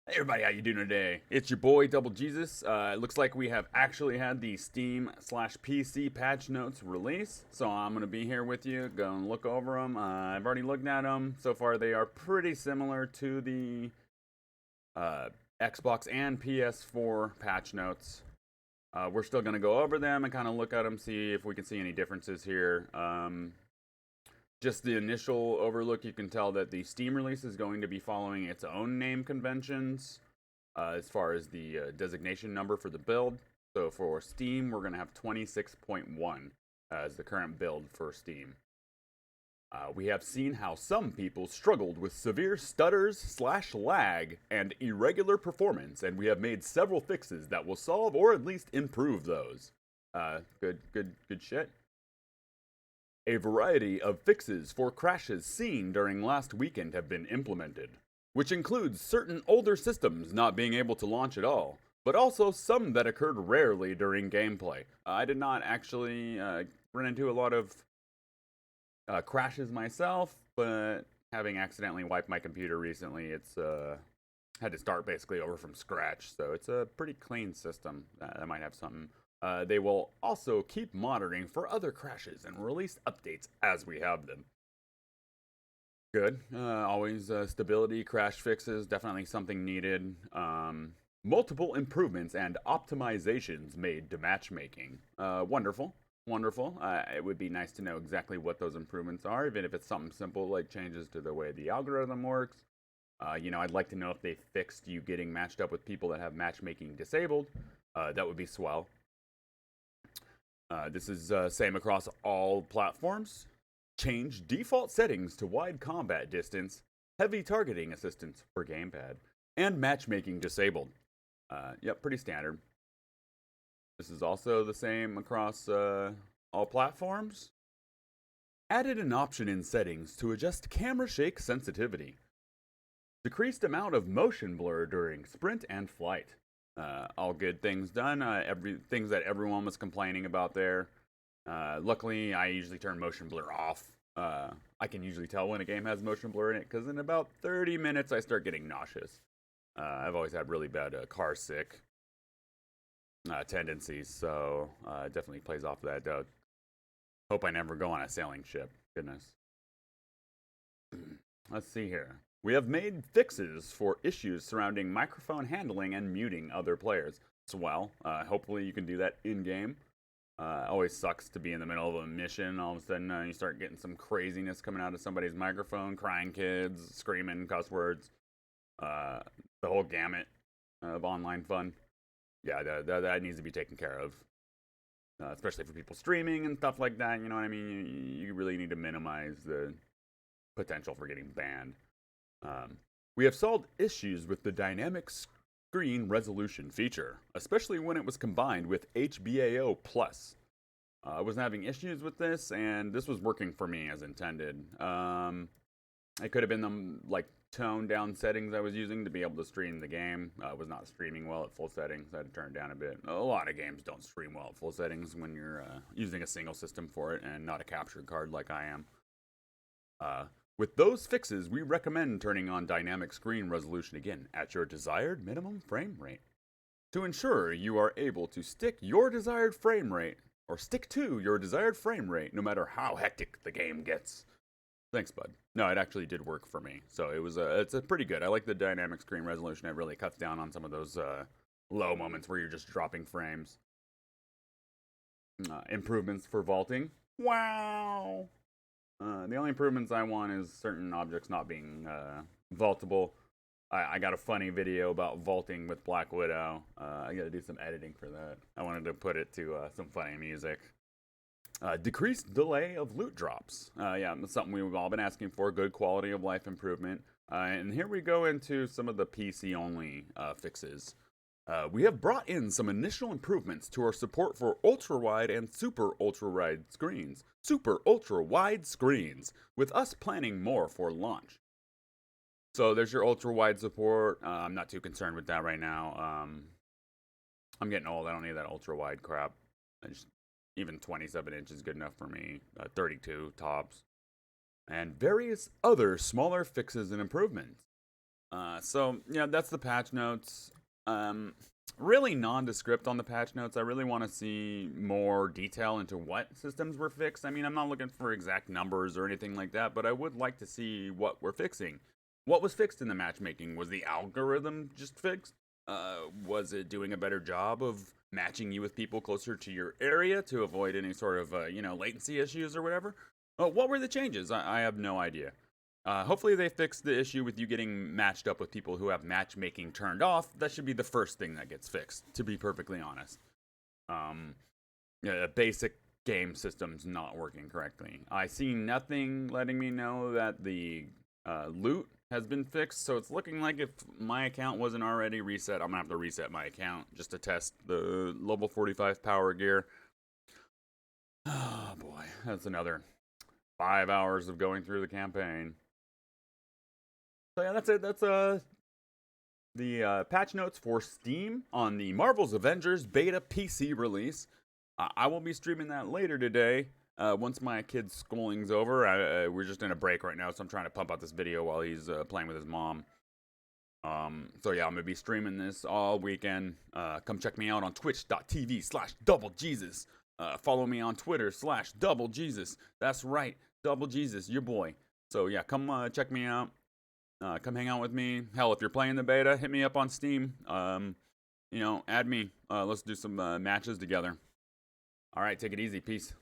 Hey everybody, how you doing today? It's your boy Double Jesus. It looks like we have actually had the Steam slash PC patch notes release, so I'm gonna be here with you, go and look over them. I've already looked at them. So far, they are pretty similar to the uh, Xbox and PS4 patch notes. We're still gonna go over them and kind of look at them, see if we can see any differences here. Just the initial overlook, you can tell that the Steam release is going to be following its own name conventions as far as the designation number for the build. So for Steam, we're going to have 26.1 as the current build for Steam. We have seen how some people struggled with severe stutters slash lag and irregular performance, and we have made several fixes that will solve or at least improve those. Good shit. A variety of fixes for crashes seen during last weekend have been implemented, which includes certain older systems not being able to launch at all, but also some that occurred rarely during gameplay. I did not actually run into a lot of crashes myself, but having accidentally wiped my computer recently, it's had to start basically over from scratch, so it's a pretty clean system. That might have something. They will also keep monitoring for other crashes and release updates as we have them. Good. Always stability, crash fixes, definitely something needed. Multiple improvements and optimizations made to matchmaking. Wonderful. Wonderful. It would be nice to know exactly what those improvements are, even if it's something simple like changes to the way the algorithm works. I'd like to know if they fixed you getting matched up with people that have matchmaking disabled. That would be swell. This is same across all platforms. Change default settings to wide combat distance, heavy targeting assistance for gamepad, and matchmaking disabled. Yep, pretty standard. This is also the same across all platforms. Added an option in settings to adjust camera shake sensitivity. Decreased amount of motion blur during sprint and flight. All good things done. Things that everyone was complaining about there. Luckily, I usually turn motion blur off. I can usually tell when a game has motion blur in it because in about 30 minutes I start getting nauseous. I've always had really bad car sick tendencies, so it definitely plays off of that. Hope I never go on a sailing ship. Goodness. Let's see here. We have made fixes for issues surrounding microphone handling and muting other players. Well, hopefully you can do that in game. Always sucks to be in the middle of a mission. All of a sudden, you start getting some craziness coming out of somebody's microphone, crying kids, screaming cuss words, the whole gamut of online fun. Yeah, that needs to be taken care of, especially for people streaming and stuff like that. You know what I mean? You really need to minimize the potential for getting banned. We have solved issues with the dynamic screen resolution feature, especially when it was combined with HBAO Plus. I wasn't having issues with this, and this was working for me as intended. It could have been the toned down settings I was using to be able to stream the game. I was not streaming well at full settings. I had to turn it down a bit. A lot of games don't stream well at full settings when you're using a single system for it and not a captured card like I am. With those fixes, we recommend turning on dynamic screen resolution again at your desired minimum frame rate to ensure you are able to stick to your desired frame rate no matter how hectic the game gets. Thanks, bud. No, it actually did work for me, so it's a pretty good. I like the dynamic screen resolution. It really cuts down on some of those low moments where you're just dropping frames. Improvements for vaulting. Wow. The only improvements I want is certain objects not being vaultable. I got a funny video about vaulting with Black Widow. I got to do some editing for that. I wanted to put it to some funny music. Decreased delay of loot drops. Yeah, that's something we've all been asking for. Good quality of life improvement. And here we go into some of the PC only fixes. We have brought in some initial improvements to our support for ultra wide and super ultra wide screens. Super ultra wide screens, with us planning more for launch. So there's your ultra wide support. I'm not too concerned with that right now. I'm getting old. I don't need that ultra wide crap. Even 27 inches is good enough for me. 32 tops. And various other smaller fixes and improvements. So yeah, that's the patch notes. Really nondescript on the patch notes. I really want to see more detail into what systems were fixed. I mean, I'm not looking for exact numbers or anything like that, but I would like to see what we're fixing. What was fixed in the matchmaking? Was the algorithm just fixed? Was it doing a better job of matching you with people closer to your area to avoid any sort of latency issues or whatever? What were the changes? I have no idea. Hopefully they fix the issue with you getting matched up with people who have matchmaking turned off. That should be the first thing that gets fixed, to be perfectly honest. Yeah, the basic game system's not working correctly. I see nothing letting me know that the loot has been fixed, so it's looking like if my account wasn't already reset, I'm gonna have to reset my account just to test the level 45 power gear. Oh boy, that's another 5 hours of going through the campaign. So yeah, that's it. That's the patch notes for Steam on the Marvel's Avengers beta PC release. I will be streaming that later today. Once my kid's schooling's over, we're just in a break right now, so I'm trying to pump out this video while he's playing with his mom. So yeah, I'm gonna be streaming this all weekend. Come check me out on twitch.tv/doublejesus. Follow me on Twitter /doublejesus. That's right, Double Jesus, your boy. So yeah, come check me out. Come hang out with me. Hell, if you're playing the beta, hit me up on Steam. Add me. Let's do some matches together. All right, take it easy. Peace.